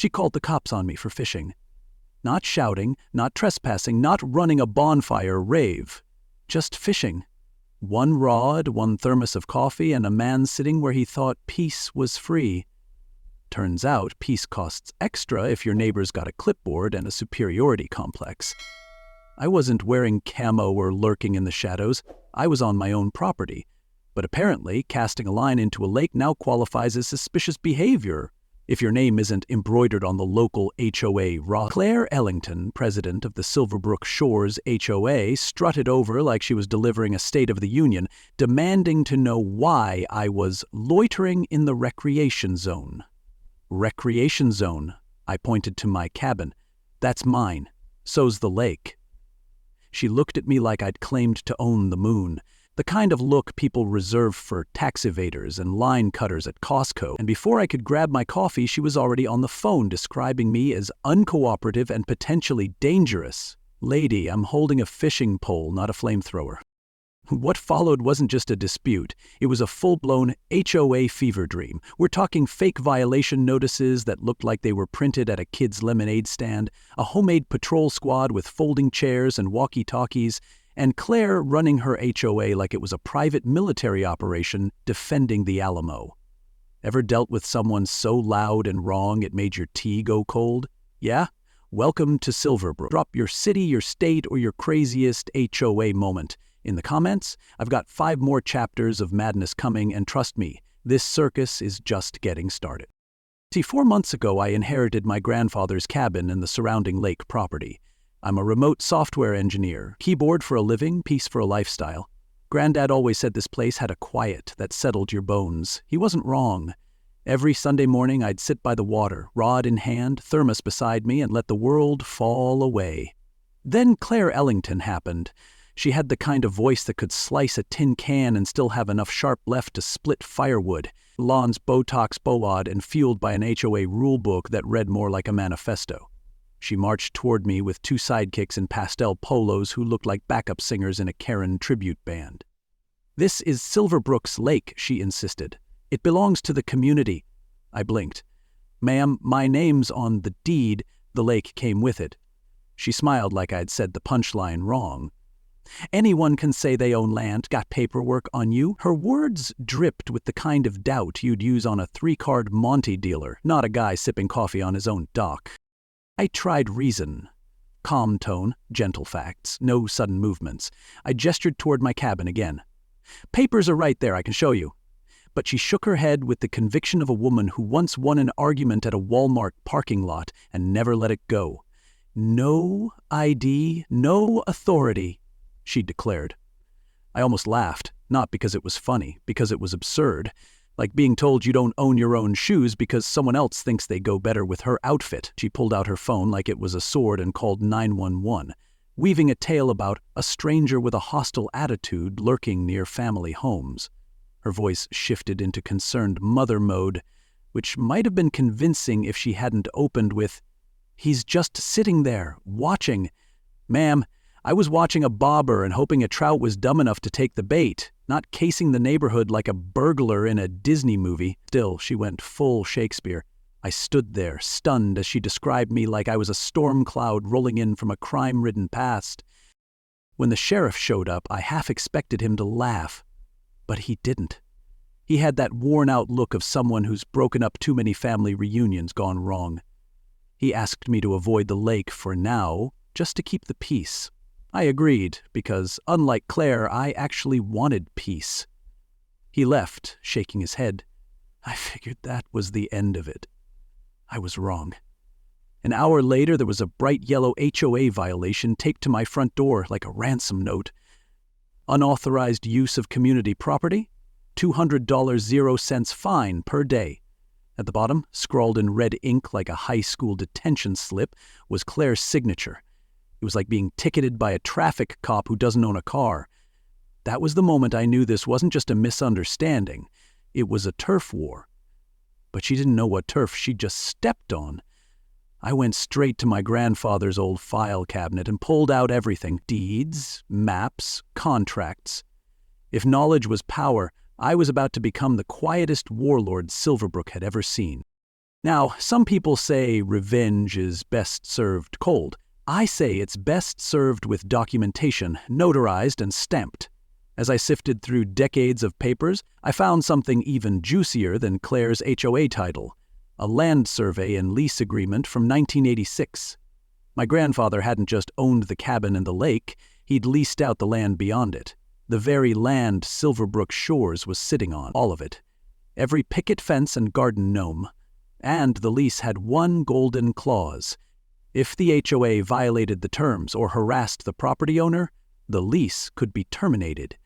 She called the cops on me for fishing. Not shouting, not trespassing, not running a bonfire rave. Just fishing. One rod, one thermos of coffee, and a man sitting where he thought peace was free. Turns out peace costs extra if your neighbor's got a clipboard and a superiority complex. I wasn't wearing camo or lurking in the shadows. I was on my own property. But apparently, casting a line into a lake now qualifies as suspicious behavior if your name isn't embroidered on the local HOA roster. Claire Ellington, president of the Silverbrook Shores HOA, strutted over like she was delivering a State of the Union, demanding to know why I was loitering in the recreation zone. Recreation zone, I pointed to my cabin. That's mine. So's the lake. She looked at me like I'd claimed to own the moon. The kind of look people reserve for tax evaders and line cutters at Costco. And before I could grab my coffee, she was already on the phone describing me as uncooperative and potentially dangerous. Lady, I'm holding a fishing pole, not a flamethrower. What followed wasn't just a dispute. It was a full-blown HOA fever dream. We're talking fake violation notices that looked like they were printed at a kid's lemonade stand, a homemade patrol squad with folding chairs and walkie-talkies, and Claire running her HOA like it was a private military operation defending the Alamo. Ever dealt with someone so loud and wrong it made your tea go cold? Yeah? Welcome to Silverbrook. Drop your city, your state, or your craziest HOA moment in the comments. I've got 5 more chapters of madness coming, and trust me, this circus is just getting started. See, 4 months ago I inherited my grandfather's cabin and the surrounding lake property. I'm a remote software engineer, keyboard for a living, peace for a lifestyle. Granddad always said this place had a quiet that settled your bones. He wasn't wrong. Every Sunday morning I'd sit by the water, rod in hand, thermos beside me, and let the world fall away. Then Claire Ellington happened. She had the kind of voice that could slice a tin can and still have enough sharp left to split firewood. Lawns Botox bowed and fueled by an HOA rulebook that read more like a manifesto. She marched toward me with 2 sidekicks in pastel polos who looked like backup singers in a Karen tribute band. "This is Silverbrook's lake," she insisted. "It belongs to the community." I blinked. "Ma'am, my name's on the deed. The lake came with it." She smiled like I'd said the punchline wrong. "Anyone can say they own land. Got paperwork on you?" Her words dripped with the kind of doubt you'd use on a 3-card Monte dealer, not a guy sipping coffee on his own dock. I tried reason. Calm tone, gentle facts, no sudden movements. I gestured toward my cabin again. "Papers are right there, I can show you." But she shook her head with the conviction of a woman who once won an argument at a Walmart parking lot and never let it go. "No ID, no authority," she declared. I almost laughed, not because it was funny, because it was absurd. Like being told you don't own your own shoes because someone else thinks they go better with her outfit. She pulled out her phone like it was a sword and called 911, weaving a tale about a stranger with a hostile attitude lurking near family homes. Her voice shifted into concerned mother mode, which might have been convincing if she hadn't opened with, "He's just sitting there, watching." "Ma'am, I was watching a bobber and hoping a trout was dumb enough to take the bait, not casing the neighborhood like a burglar in a Disney movie." Still, she went full Shakespeare. I stood there, stunned as she described me like I was a storm cloud rolling in from a crime-ridden past. When the sheriff showed up, I half expected him to laugh. But he didn't. He had that worn-out look of someone who's broken up too many family reunions gone wrong. He asked me to avoid the lake for now, just to keep the peace. I agreed, because, unlike Claire, I actually wanted peace. He left, shaking his head. I figured that was the end of it. I was wrong. An hour later, there was a bright yellow HOA violation taped to my front door like a ransom note. Unauthorized use of community property, $200 0 cents fine per day. At the bottom, scrawled in red ink like a high school detention slip, was Claire's signature. It was like being ticketed by a traffic cop who doesn't own a car. That was the moment I knew this wasn't just a misunderstanding. It was a turf war. But she didn't know what turf she'd just stepped on. I went straight to my grandfather's old file cabinet and pulled out everything: deeds, maps, contracts. If knowledge was power, I was about to become the quietest warlord Silverbrook had ever seen. Now, some people say revenge is best served cold. I say it's best served with documentation, notarized and stamped. As I sifted through decades of papers, I found something even juicier than Claire's HOA title, a land survey and lease agreement from 1986. My grandfather hadn't just owned the cabin in the lake, he'd leased out the land beyond it. The very land Silverbrook Shores was sitting on, all of it. Every picket fence and garden gnome. And the lease had one golden clause. If the HOA violated the terms or harassed the property owner, the lease could be terminated.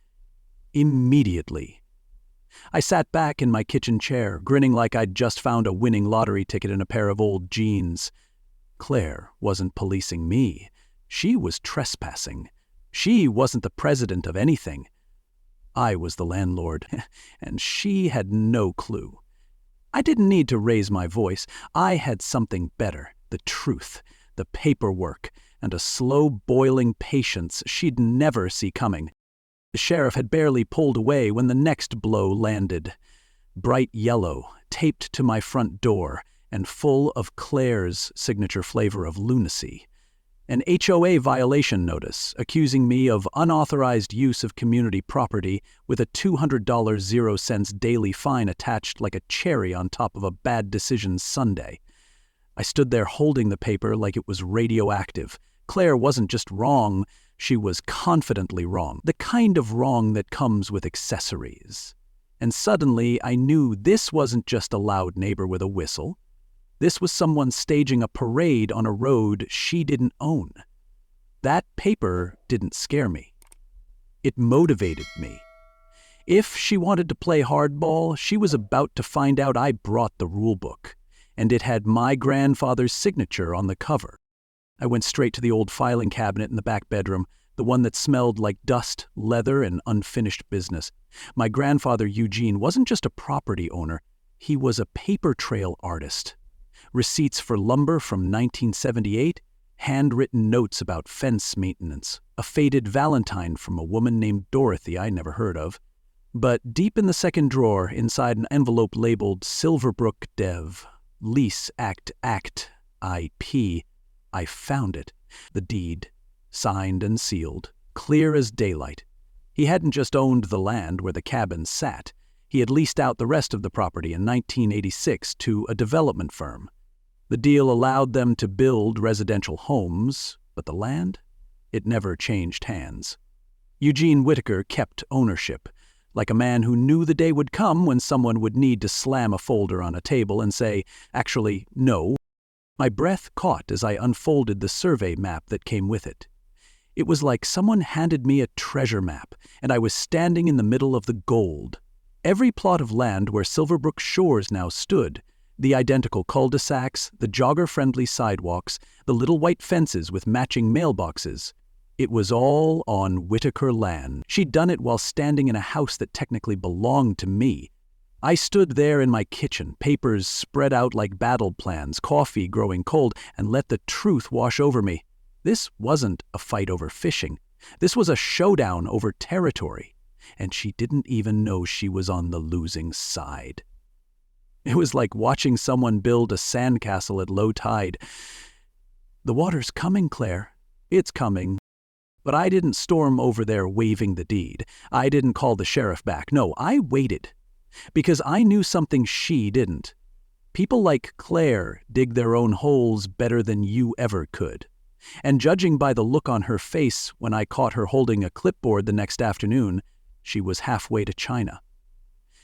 Immediately. I sat back in my kitchen chair, grinning like I'd just found a winning lottery ticket in a pair of old jeans. Claire wasn't policing me. She was trespassing. She wasn't the president of anything. I was the landlord, and she had no clue. I didn't need to raise my voice. I had something better, the truth, the paperwork, and a slow-boiling patience she'd never see coming. The sheriff had barely pulled away when the next blow landed. Bright yellow, taped to my front door, and full of Claire's signature flavor of lunacy. An HOA violation notice accusing me of unauthorized use of community property with a $200 0 daily fine attached like a cherry on top of a bad decision sundae. I stood there holding the paper like it was radioactive. Claire wasn't just wrong, she was confidently wrong, the kind of wrong that comes with accessories. And suddenly I knew this wasn't just a loud neighbor with a whistle. This was someone staging a parade on a road she didn't own. That paper didn't scare me. It motivated me. If she wanted to play hardball, she was about to find out I brought the rulebook, and it had my grandfather's signature on the cover. I went straight to the old filing cabinet in the back bedroom, the one that smelled like dust, leather, and unfinished business. My grandfather Eugene wasn't just a property owner, he was a paper trail artist. Receipts for lumber from 1978, handwritten notes about fence maintenance, a faded valentine from a woman named Dorothy I never heard of. But deep in the second drawer, inside an envelope labeled Silverbrook Dev, Lease Act IP, I found it. The deed, signed and sealed, clear as daylight. He hadn't just owned the land where the cabin sat. He had leased out the rest of the property in 1986 to a development firm. The deal allowed them to build residential homes, but the land? It never changed hands. Eugene Whitaker kept ownership, like a man who knew the day would come when someone would need to slam a folder on a table and say, "Actually, no." My breath caught as I unfolded the survey map that came with it. It was like someone handed me a treasure map, and I was standing in the middle of the gold. Every plot of land where Silverbrook Shores now stood, the identical cul-de-sacs, the jogger-friendly sidewalks, the little white fences with matching mailboxes, it was all on Whitaker land. She'd done it while standing in a house that technically belonged to me. I stood there in my kitchen, papers spread out like battle plans, coffee growing cold, and let the truth wash over me. This wasn't a fight over fishing. This was a showdown over territory. And she didn't even know she was on the losing side. It was like watching someone build a sandcastle at low tide. "The water's coming, Claire. It's coming." But I didn't storm over there waving the deed. I didn't call the sheriff back. No, I waited. Because I knew something she didn't. People like Claire dig their own holes better than you ever could. And judging by the look on her face when I caught her holding a clipboard the next afternoon, she was halfway to China.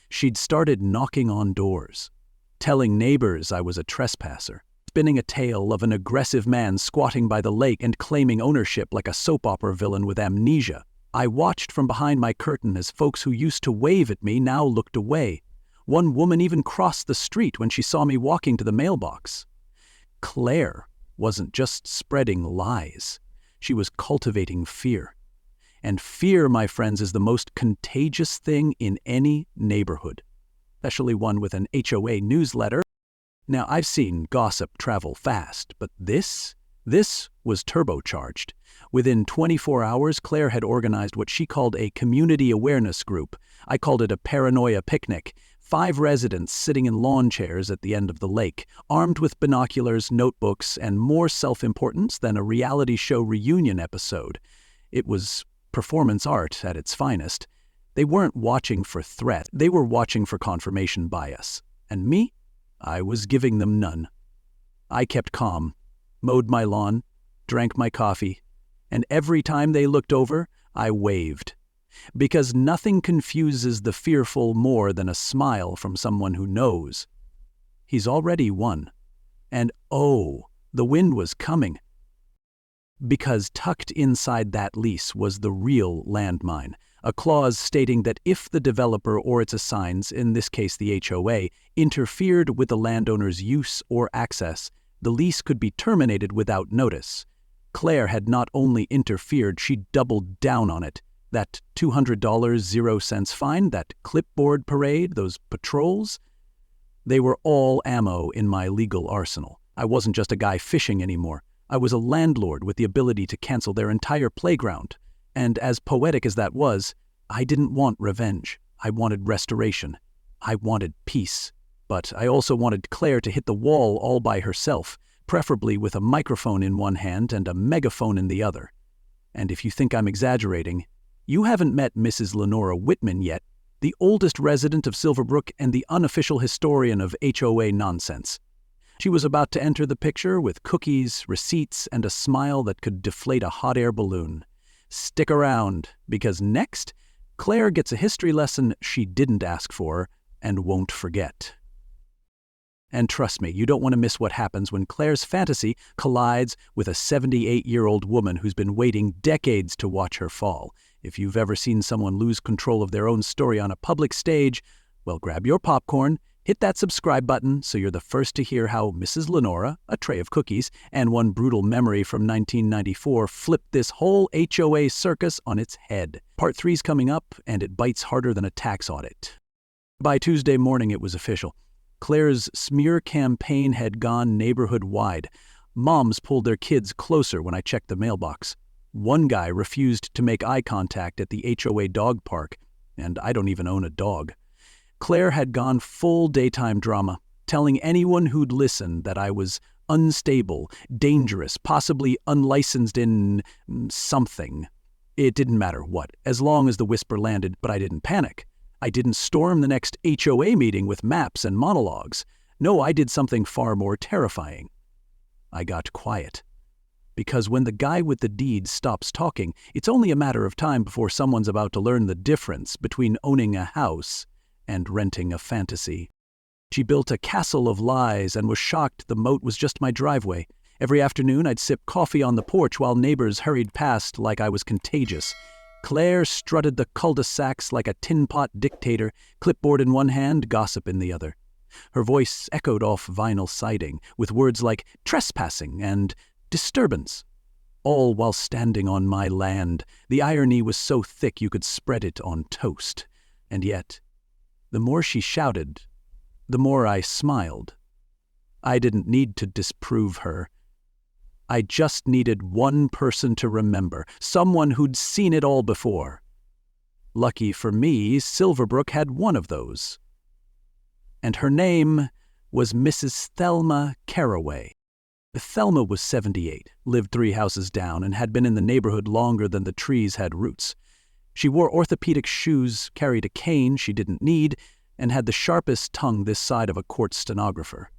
She'd started knocking on doors, telling neighbors I was a trespasser, spinning a tale of an aggressive man squatting by the lake and claiming ownership like a soap opera villain with amnesia. I watched from behind my curtain as folks who used to wave at me now looked away. One woman even crossed the street when she saw me walking to the mailbox. Claire wasn't just spreading lies. She was cultivating fear. And fear, my friends, is the most contagious thing in any neighborhood, especially one with an HOA newsletter. Now, I've seen gossip travel fast, but this was turbocharged. Within 24 hours, Claire had organized what she called a community awareness group. I called it a paranoia picnic. 5 residents sitting in lawn chairs at the end of the lake, armed with binoculars, notebooks, and more self-importance than a reality show reunion episode. It was performance art at its finest. They weren't watching for threat, they were watching for confirmation bias. And me? I was giving them none. I kept calm, mowed my lawn, drank my coffee, and every time they looked over, I waved. Because nothing confuses the fearful more than a smile from someone who knows. He's already won. And oh, the wind was coming. Because tucked inside that lease was the real landmine, a clause stating that if the developer or its assigns, in this case the HOA, interfered with the landowner's use or access, the lease could be terminated without notice. Claire had not only interfered, she doubled down on it. That $200 0 cents fine, that clipboard parade, those patrols, they were all ammo in my legal arsenal. I wasn't just a guy fishing anymore. I was a landlord with the ability to cancel their entire playground. And as poetic as that was, I didn't want revenge. I wanted restoration. I wanted peace. But I also wanted Claire to hit the wall all by herself, preferably with a microphone in one hand and a megaphone in the other. And if you think I'm exaggerating, you haven't met Mrs. Lenora Whitman yet, the oldest resident of Silverbrook and the unofficial historian of HOA nonsense. She was about to enter the picture with cookies, receipts, and a smile that could deflate a hot air balloon. Stick around, because next, Claire gets a history lesson she didn't ask for and won't forget. And trust me, you don't want to miss what happens when Claire's fantasy collides with a 78-year-old woman who's been waiting decades to watch her fall. If you've ever seen someone lose control of their own story on a public stage, well, grab your popcorn, hit that subscribe button so you're the first to hear how Mrs. Lenora, a tray of cookies, and one brutal memory from 1994 flipped this whole HOA circus on its head. Part 3's coming up, and it bites harder than a tax audit. By Tuesday morning, it was official. Claire's smear campaign had gone neighborhood-wide. Moms pulled their kids closer when I checked the mailbox. One guy refused to make eye contact at the HOA dog park, and I don't even own a dog. Claire had gone full daytime drama, telling anyone who'd listen that I was unstable, dangerous, possibly unlicensed in something. It didn't matter what, as long as the whisper landed, but I didn't panic. I didn't storm the next HOA meeting with maps and monologues. No, I did something far more terrifying. I got quiet. Because when the guy with the deed stops talking, it's only a matter of time before someone's about to learn the difference between owning a house and renting a fantasy. She built a castle of lies and was shocked the moat was just my driveway. Every afternoon I'd sip coffee on the porch while neighbors hurried past like I was contagious. Claire strutted the cul-de-sacs like a tin-pot dictator, clipboard in one hand, gossip in the other. Her voice echoed off vinyl siding, with words like trespassing and disturbance, all while standing on my land. The irony was so thick you could spread it on toast. And yet, the more she shouted, the more I smiled. I didn't need to disprove her. I just needed one person to remember, someone who'd seen it all before. Lucky for me, Silverbrook had one of those. And her name was Mrs. Thelma Caraway. Thelma was 78, lived 3 houses down, and had been in the neighborhood longer than the trees had roots. She wore orthopedic shoes, carried a cane she didn't need, and had the sharpest tongue this side of a court stenographer.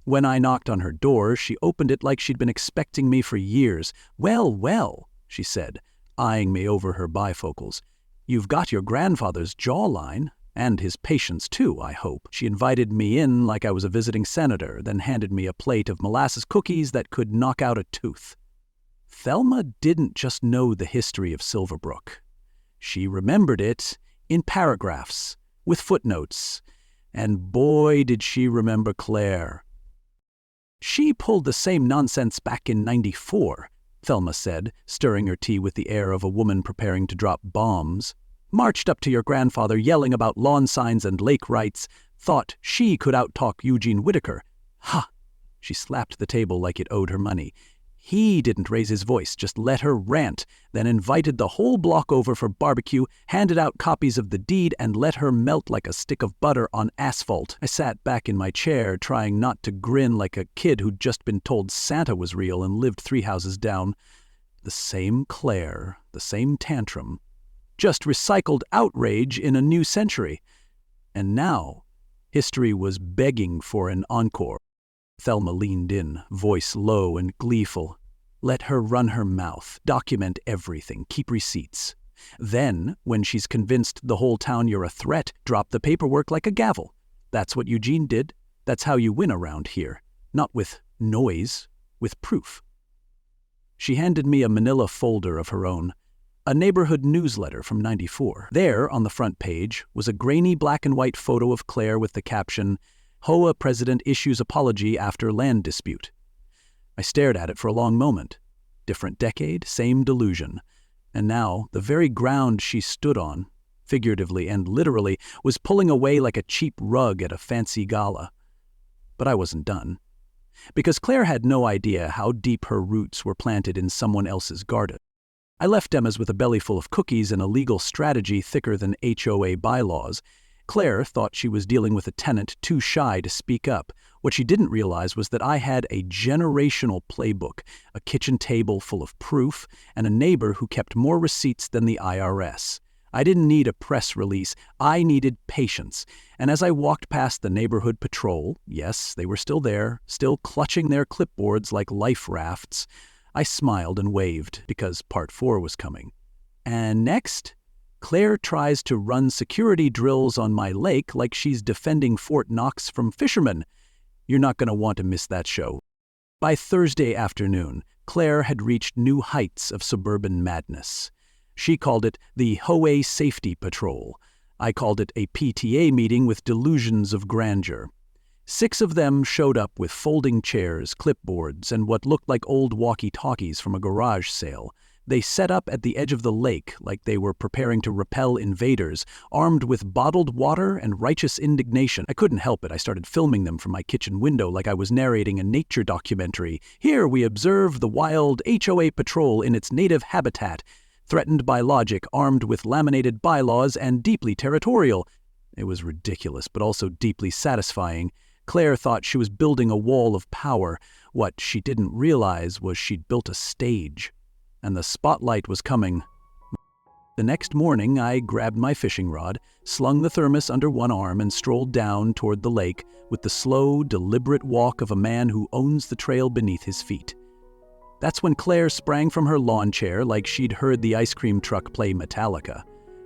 When I knocked on her door, she opened it like she'd been expecting me for years. "Well, well," she said, eyeing me over her bifocals. "You've got your grandfather's jawline, and his patience too, I hope." She invited me in like I was a visiting senator, then handed me a plate of molasses cookies that could knock out a tooth. Thelma didn't just know the history of Silverbrook. She remembered it in paragraphs, with footnotes, and boy did she remember Claire. "She pulled the same nonsense back in '94, Thelma said, stirring her tea with the air of a woman preparing to drop bombs. "Marched up to your grandfather yelling about lawn signs and lake rights, thought she could out-talk Eugene Whitaker. Ha!" She slapped the table like it owed her money. He didn't raise his voice, just let her rant, then invited the whole block over for barbecue, handed out copies of the deed, and let her melt like a stick of butter on asphalt. I sat back in my chair, trying not to grin like a kid who'd just been told Santa was real and lived 3 houses down. The same Claire, the same tantrum. Just recycled outrage in a new century. And now, history was begging for an encore. Thelma leaned in, voice low and gleeful. Let her run her mouth, document everything, keep receipts. Then, when she's convinced the whole town you're a threat, drop the paperwork like a gavel. That's what Eugene did. That's how you win around here. Not with noise, with proof. She handed me a manila folder of her own, a neighborhood newsletter from '94. There, on the front page, was a grainy black and white photo of Claire with the caption, HOA president issues apology after land dispute. I stared at it for a long moment. Different decade, same delusion. And now, the very ground she stood on, figuratively and literally, was pulling away like a cheap rug at a fancy gala. But I wasn't done. Because Claire had no idea how deep her roots were planted in someone else's garden. I left Emma's with a belly full of cookies and a legal strategy thicker than HOA bylaws. Claire thought she was dealing with a tenant too shy to speak up. What she didn't realize was that I had a generational playbook, a kitchen table full of proof, and a neighbor who kept more receipts than the IRS. I didn't need a press release. I needed patience. And as I walked past the neighborhood patrol, yes, they were still there, still clutching their clipboards like life rafts, I smiled and waved because Part 4 was coming. And next, Claire tries to run security drills on my lake like she's defending Fort Knox from fishermen. You're not going to want to miss that show. By Thursday afternoon, Claire had reached new heights of suburban madness. She called it the HOA Safety Patrol. I called it a PTA meeting with delusions of grandeur. 6 of them showed up with folding chairs, clipboards, and what looked like old walkie-talkies from a garage sale. They set up at the edge of the lake like they were preparing to repel invaders, armed with bottled water and righteous indignation. I couldn't help it. I started filming them from my kitchen window like I was narrating a nature documentary. Here we observe the wild HOA patrol in its native habitat, threatened by logic, armed with laminated bylaws, and deeply territorial. It was ridiculous, but also deeply satisfying. Claire thought she was building a wall of power. What she didn't realize was she'd built a stage. And the spotlight was coming. The next morning, I grabbed my fishing rod, slung the thermos under one arm, and strolled down toward the lake with the slow, deliberate walk of a man who owns the trail beneath his feet. That's when Claire sprang from her lawn chair like she'd heard the ice cream truck play Metallica.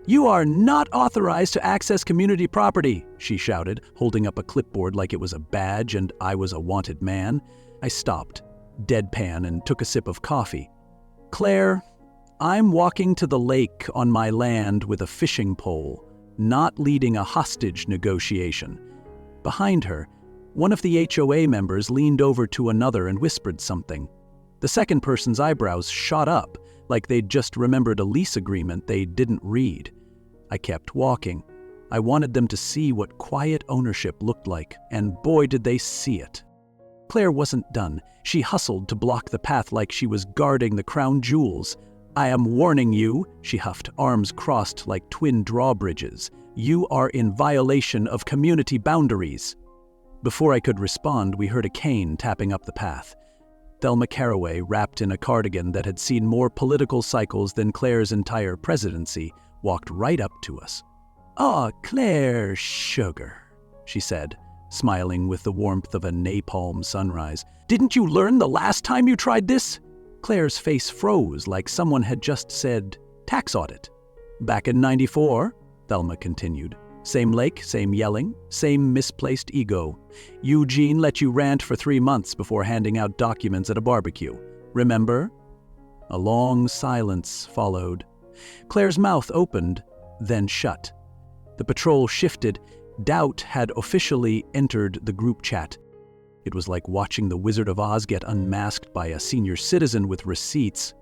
"You are not authorized to access community property," she shouted, holding up a clipboard like it was a badge and I was a wanted man. I stopped, deadpan, and took a sip of coffee. "Claire, I'm walking to the lake on my land with a fishing pole, not leading a hostage negotiation." Behind her, one of the HOA members leaned over to another and whispered something. The second person's eyebrows shot up, like they'd just remembered a lease agreement they didn't read. I kept walking. I wanted them to see what quiet ownership looked like, and boy did they see it. Claire wasn't done. She hustled to block the path like she was guarding the crown jewels. "I am warning you," she huffed, arms crossed like twin drawbridges. "You are in violation of community boundaries." Before I could respond, we heard a cane tapping up the path. Thelma Caraway, wrapped in a cardigan that had seen more political cycles than Claire's entire presidency, walked right up to us. "Ah, Claire, sugar," she said, smiling with the warmth of a napalm sunrise. "Didn't you learn the last time you tried this?" Claire's face froze like someone had just said, "tax audit." "Back in '94, Thelma continued. "Same lake, same yelling, same misplaced ego. Eugene let you rant for 3 months before handing out documents at a barbecue. Remember?" A long silence followed. Claire's mouth opened, then shut. The patrol shifted. Doubt had officially entered the group chat. It was like watching the Wizard of Oz get unmasked by a senior citizen with receipts.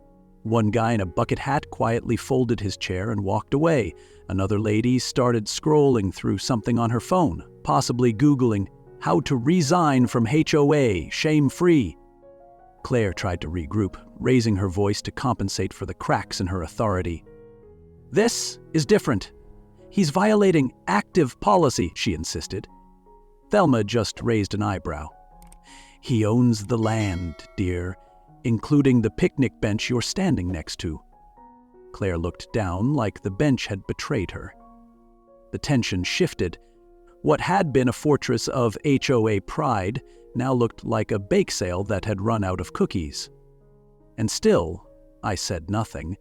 One guy in a bucket hat quietly folded his chair and walked away. Another lady started scrolling through something on her phone, possibly Googling how to resign from HOA, shame-free. Claire tried to regroup, raising her voice to compensate for the cracks in her authority. "This is different. He's violating active policy," she insisted. Thelma just raised an eyebrow. "He owns the land, dear, including the picnic bench you're standing next to." Claire looked down like the bench had betrayed her. The tension shifted. What had been a fortress of HOA pride now looked like a bake sale that had run out of cookies. And still, I said nothing,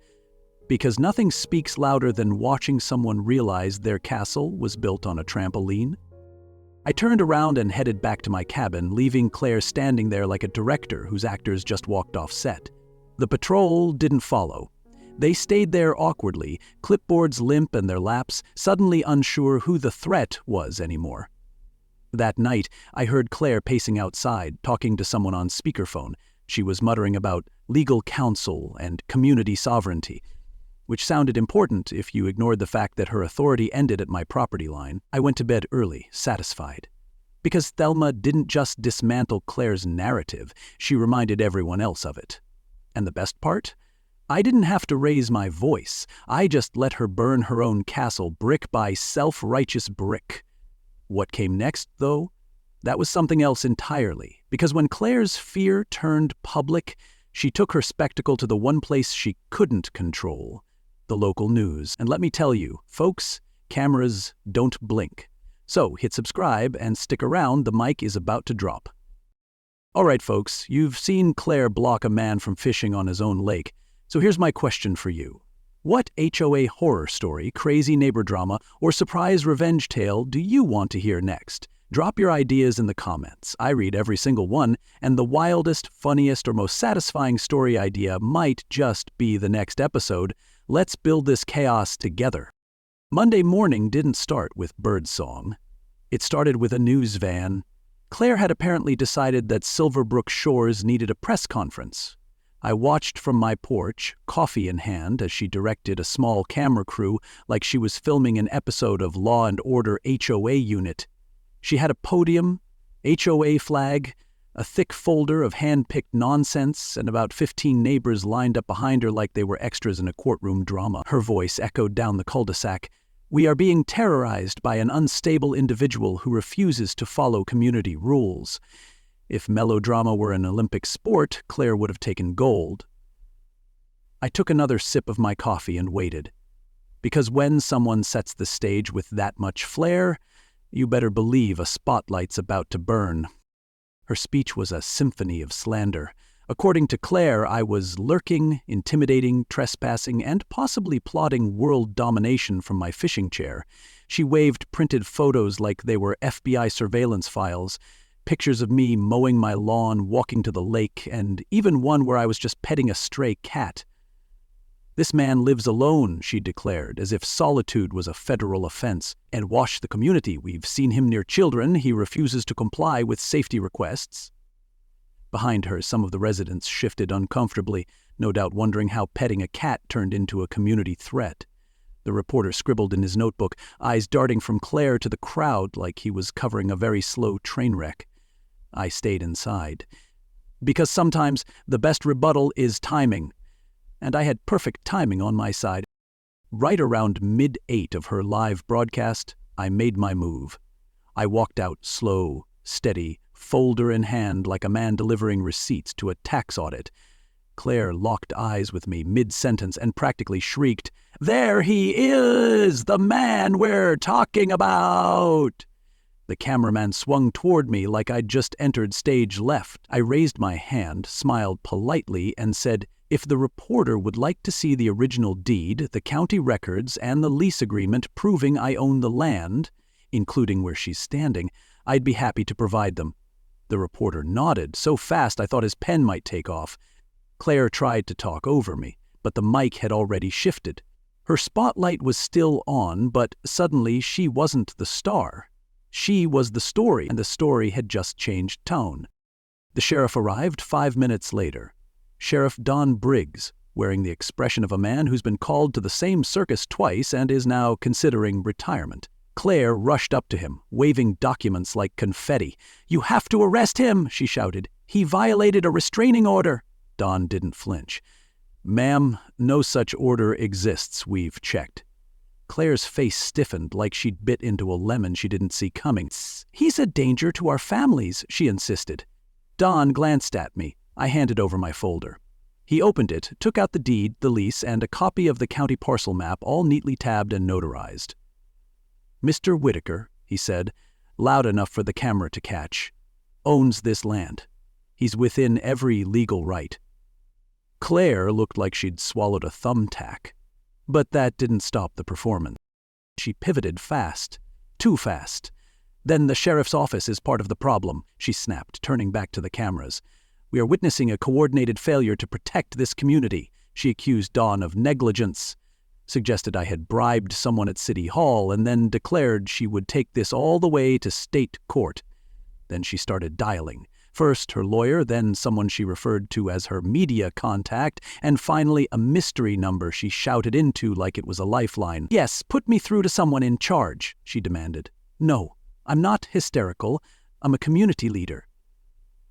because nothing speaks louder than watching someone realize their castle was built on a trampoline. I turned around and headed back to my cabin, leaving Claire standing there like a director whose actors just walked off set. The patrol didn't follow. They stayed there awkwardly, clipboards limp in their laps, suddenly unsure who the threat was anymore. That night, I heard Claire pacing outside, talking to someone on speakerphone. She was muttering about legal counsel and community sovereignty, which sounded important if you ignored the fact that her authority ended at my property line. I went to bed early, satisfied. Because Thelma didn't just dismantle Claire's narrative, she reminded everyone else of it. And the best part? I didn't have to raise my voice. I just let her burn her own castle brick by self-righteous brick. What came next, though? That was something else entirely, because when Claire's fear turned public, she took her spectacle to the one place she couldn't control, the local news. And let me tell you, folks, cameras don't blink. So hit subscribe and stick around, the mic is about to drop. All right, folks, you've seen Claire block a man from fishing on his own lake, so here's my question for you. What HOA horror story, crazy neighbor drama, or surprise revenge tale do you want to hear next? Drop your ideas in the comments. I read every single one, and the wildest, funniest, or most satisfying story idea might just be the next episode. Let's build this chaos together. Monday morning didn't start with birdsong. It started with a news van. Claire had apparently decided that Silverbrook Shores needed a press conference. I watched from my porch, coffee in hand, as she directed a small camera crew like she was filming an episode of Law and Order HOA Unit. She had a podium, HOA flag, a thick folder of hand-picked nonsense, and about 15 neighbors lined up behind her like they were extras in a courtroom drama. Her voice echoed down the cul-de-sac. "We are being terrorized by an unstable individual who refuses to follow community rules." If melodrama were an Olympic sport, Claire would have taken gold. I took another sip of my coffee and waited. Because when someone sets the stage with that much flair, you better believe a spotlight's about to burn. Her speech was a symphony of slander. According to Claire, I was lurking, intimidating, trespassing, and possibly plotting world domination from my fishing chair. She waved printed photos like they were FBI surveillance files, pictures of me mowing my lawn, walking to the lake, and even one where I was just petting a stray cat. "This man lives alone," she declared, as if solitude was a federal offense, "and wash the community. We've seen him near children. He refuses to comply with safety requests." Behind her, some of the residents shifted uncomfortably, no doubt wondering how petting a cat turned into a community threat. The reporter scribbled in his notebook, eyes darting from Claire to the crowd like he was covering a very slow train wreck. I stayed inside. Because sometimes the best rebuttal is timing. And I had perfect timing on my side. Right around mid-8 of her live broadcast, I made my move. I walked out slow, steady, folder in hand like a man delivering receipts to a tax audit. Claire locked eyes with me mid-sentence and practically shrieked, "There he is, the man we're talking about!" The cameraman swung toward me like I'd just entered stage left. I raised my hand, smiled politely, and said, "If the reporter would like to see the original deed, the county records, and the lease agreement proving I own the land, including where she's standing, I'd be happy to provide them." The reporter nodded, so fast I thought his pen might take off. Claire tried to talk over me, but the mic had already shifted. Her spotlight was still on, but suddenly she wasn't the star. She was the story, and the story had just changed tone. The sheriff arrived 5 minutes later. Sheriff Don Briggs, wearing the expression of a man who's been called to the same circus twice and is now considering retirement. Claire rushed up to him, waving documents like confetti. "You have to arrest him," she shouted. He violated a restraining order. Don didn't flinch. Ma'am, no such order exists, we've checked. Claire's face stiffened like she'd bit into a lemon she didn't see coming. He's a danger to our families, she insisted. Don glanced at me. I handed over my folder. He opened it, took out the deed, the lease, and a copy of the county parcel map, all neatly tabbed and notarized. Mr. Whitaker, he said, loud enough for the camera to catch, owns this land. He's within every legal right. Claire looked like she'd swallowed a thumbtack. But that didn't stop the performance. She pivoted fast. Too fast. Then the sheriff's office is part of the problem, she snapped, turning back to the cameras. We are witnessing a coordinated failure to protect this community. She accused Dawn of negligence, suggested I had bribed someone at City Hall, and then declared she would take this all the way to state court. Then she started dialing. First her lawyer, then someone she referred to as her media contact, and finally a mystery number she shouted into like it was a lifeline. Yes, put me through to someone in charge, she demanded. No, I'm not hysterical. I'm a community leader.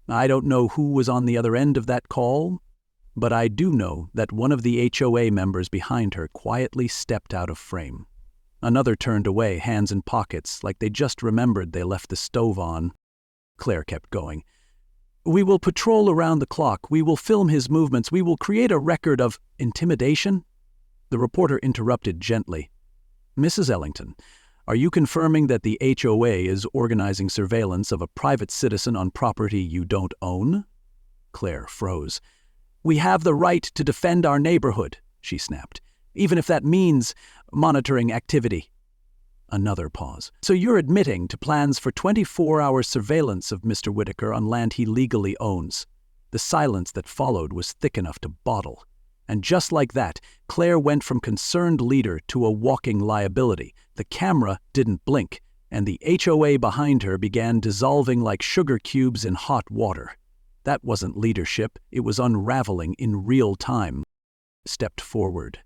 I don't know who was on the other end of that call, but I do know that one of the HOA members behind her quietly stepped out of frame. Another turned away, hands in pockets, like they just remembered they left the stove on. Claire kept going. We will patrol around the clock. We will film his movements. We will create a record of intimidation. The reporter interrupted gently. Mrs. Ellington, are you confirming that the HOA is organizing surveillance of a private citizen on property you don't own? Claire froze. We have the right to defend our neighborhood, she snapped, even if that means monitoring activity. Another pause. So you're admitting to plans for 24-hour surveillance of Mr. Whitaker on land he legally owns. The silence that followed was thick enough to bottle. And just like that, Claire went from concerned leader to a walking liability. The camera didn't blink, and the HOA behind her began dissolving like sugar cubes in hot water. That wasn't leadership, it was unraveling in real time. Stepped forward,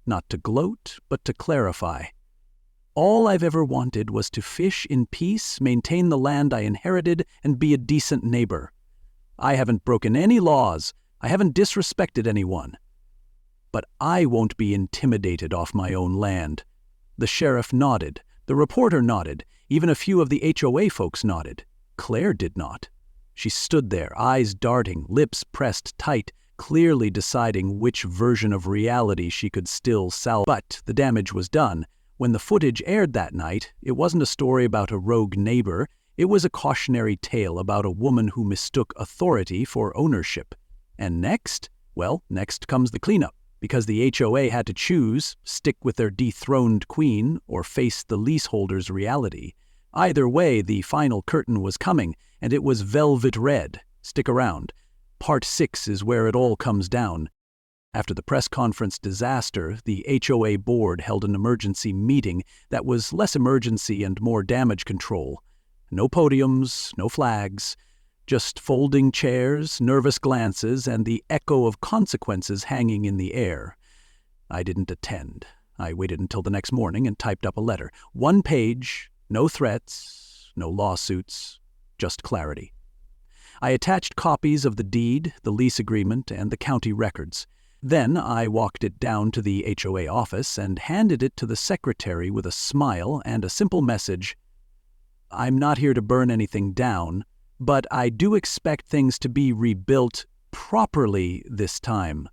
not to gloat, but to clarify. All I've ever wanted was to fish in peace, maintain the land I inherited, and be a decent neighbor. I haven't broken any laws. I haven't disrespected anyone. But I won't be intimidated off my own land. The sheriff nodded. The reporter nodded. Even a few of the HOA folks nodded. Claire did not. She stood there, eyes darting, lips pressed tight, clearly deciding which version of reality she could still sell. But the damage was done. When the footage aired that night, it wasn't a story about a rogue neighbor. It was a cautionary tale about a woman who mistook authority for ownership. And next? Well, next comes the cleanup. Because the HOA had to choose, stick with their dethroned queen or face the leaseholder's reality. Either way, the final curtain was coming, and it was velvet red. Stick around. Part 6 is where it all comes down. After the press conference disaster, the HOA board held an emergency meeting that was less emergency and more damage control. No podiums, no flags, just folding chairs, nervous glances, and the echo of consequences hanging in the air. I didn't attend. I waited until the next morning and typed up a letter. 1 page, no threats, no lawsuits, just clarity. I attached copies of the deed, the lease agreement, and the county records. Then I walked it down to the HOA office and handed it to the secretary with a smile and a simple message. I'm not here to burn anything down, but I do expect things to be rebuilt properly this time.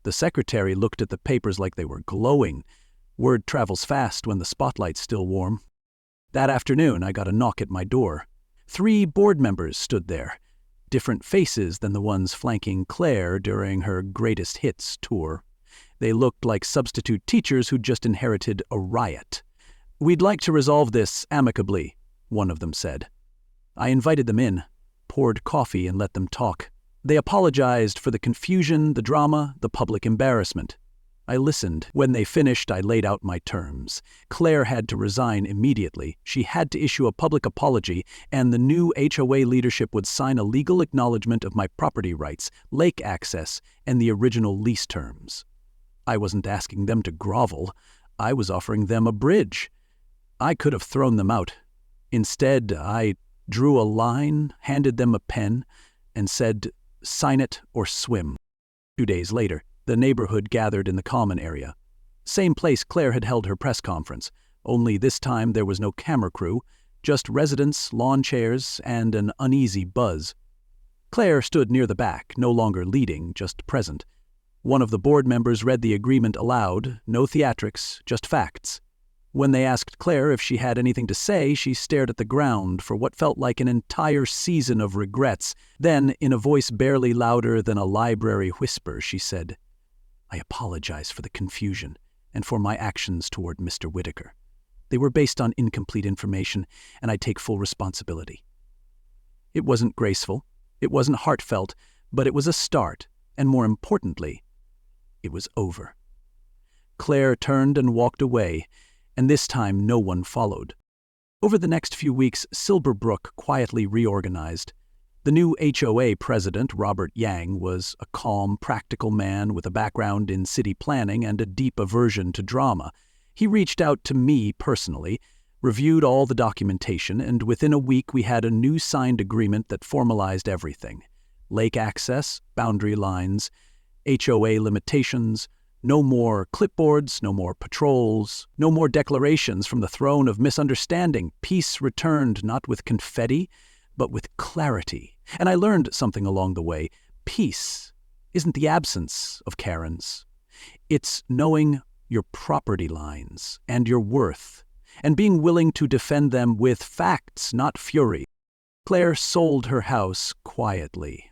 The secretary looked at the papers like they were glowing. Word travels fast when the spotlight's still warm. That afternoon, I got a knock at my door. 3 board members stood there. Different faces than the ones flanking Claire during her greatest hits tour. They looked like substitute teachers who'd just inherited a riot. We'd like to resolve this amicably, one of them said. I invited them in, poured coffee and let them talk. They apologized for the confusion, the drama, the public embarrassment. I listened. When they finished, I laid out my terms. Claire had to resign immediately. She had to issue a public apology, and the new HOA leadership would sign a legal acknowledgement of my property rights, lake access, and the original lease terms. I wasn't asking them to grovel. I was offering them a bridge. I could have thrown them out. Instead, I drew a line, handed them a pen, and said, "Sign it or swim." 2 days later, the neighborhood gathered in the common area. Same place Claire had held her press conference, only this time there was no camera crew, just residents, lawn chairs, and an uneasy buzz. Claire stood near the back, no longer leading, just present. One of the board members read the agreement aloud, no theatrics, just facts. When they asked Claire if she had anything to say, she stared at the ground for what felt like an entire season of regrets. Then, in a voice barely louder than a library whisper, she said, "I apologize for the confusion and for my actions toward Mr. Whitaker. They were based on incomplete information, and I take full responsibility." It wasn't graceful, it wasn't heartfelt, but it was a start, and more importantly, it was over. Claire turned and walked away, and this time no one followed. Over the next few weeks, Silverbrook quietly reorganized. The new HOA president, Robert Yang, was a calm, practical man with a background in city planning and a deep aversion to drama. He reached out to me personally, reviewed all the documentation, and within a week we had a new signed agreement that formalized everything. Lake access, boundary lines, HOA limitations, no more clipboards, no more patrols, no more declarations from the throne of misunderstanding. Peace returned not with confetti, but with clarity. And I learned something along the way. Peace isn't the absence of Karens. It's knowing your property lines and your worth, and being willing to defend them with facts, not fury. Claire sold her house quietly.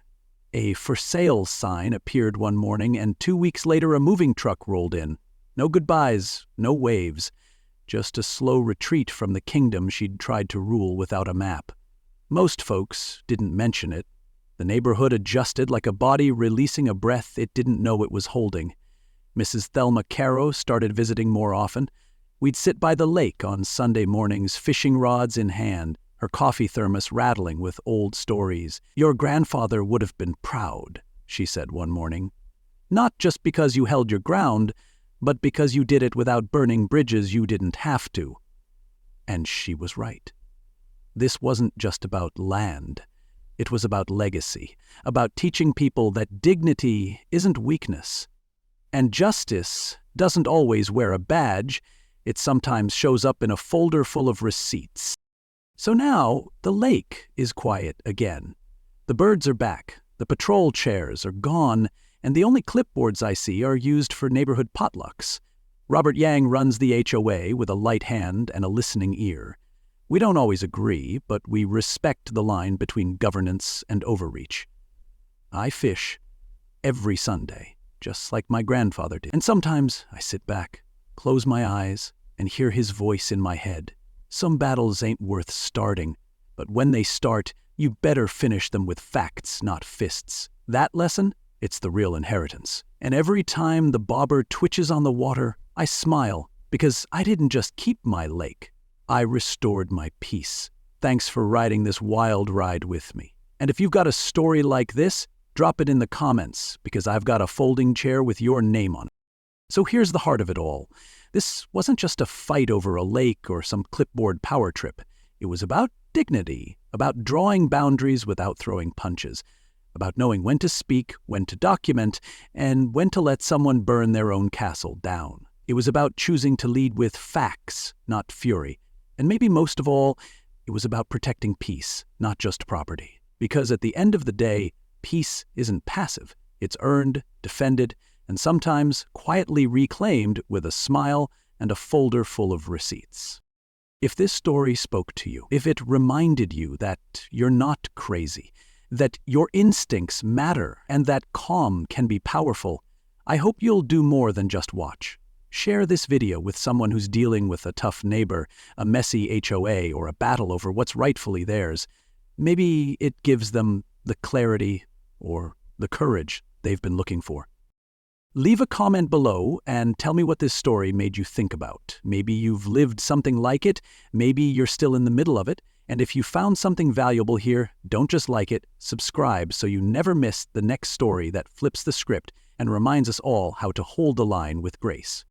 A "for sale" sign appeared one morning, and 2 weeks later a moving truck rolled in. No goodbyes, no waves, just a slow retreat from the kingdom she'd tried to rule without a map. Most folks didn't mention it. The neighborhood adjusted like a body releasing a breath it didn't know it was holding. Mrs. Thelma Caro started visiting more often. We'd sit by the lake on Sunday mornings, fishing rods in hand, her coffee thermos rattling with old stories. "Your grandfather would have been proud," she said one morning. "Not just because you held your ground, but because you did it without burning bridges you didn't have to." And she was right. This wasn't just about land. It was about legacy, about teaching people that dignity isn't weakness. And justice doesn't always wear a badge. It sometimes shows up in a folder full of receipts. So now the lake is quiet again. The birds are back, the patrol chairs are gone, and the only clipboards I see are used for neighborhood potlucks. Robert Yang runs the HOA with a light hand and a listening ear. We don't always agree, but we respect the line between governance and overreach. I fish every Sunday, just like my grandfather did. And sometimes I sit back, close my eyes, and hear his voice in my head. Some battles ain't worth starting, but when they start, you better finish them with facts, not fists. That lesson, it's the real inheritance. And every time the bobber twitches on the water, I smile, because I didn't just keep my lake. I restored my peace. Thanks for riding this wild ride with me. And if you've got a story like this, drop it in the comments, because I've got a folding chair with your name on it. So here's the heart of it all. This wasn't just a fight over a lake or some clipboard power trip. It was about dignity, about drawing boundaries without throwing punches, about knowing when to speak, when to document, and when to let someone burn their own castle down. It was about choosing to lead with facts, not fury. And maybe most of all, it was about protecting peace, not just property. Because at the end of the day, peace isn't passive. It's earned, defended, and sometimes quietly reclaimed with a smile and a folder full of receipts. If this story spoke to you, if it reminded you that you're not crazy, that your instincts matter, and that calm can be powerful, I hope you'll do more than just watch. Share this video with someone who's dealing with a tough neighbor, a messy HOA, or a battle over what's rightfully theirs. Maybe it gives them the clarity or the courage they've been looking for. Leave a comment below and tell me what this story made you think about. Maybe you've lived something like it, maybe you're still in the middle of it, and if you found something valuable here, don't just like it, subscribe so you never miss the next story that flips the script and reminds us all how to hold the line with grace.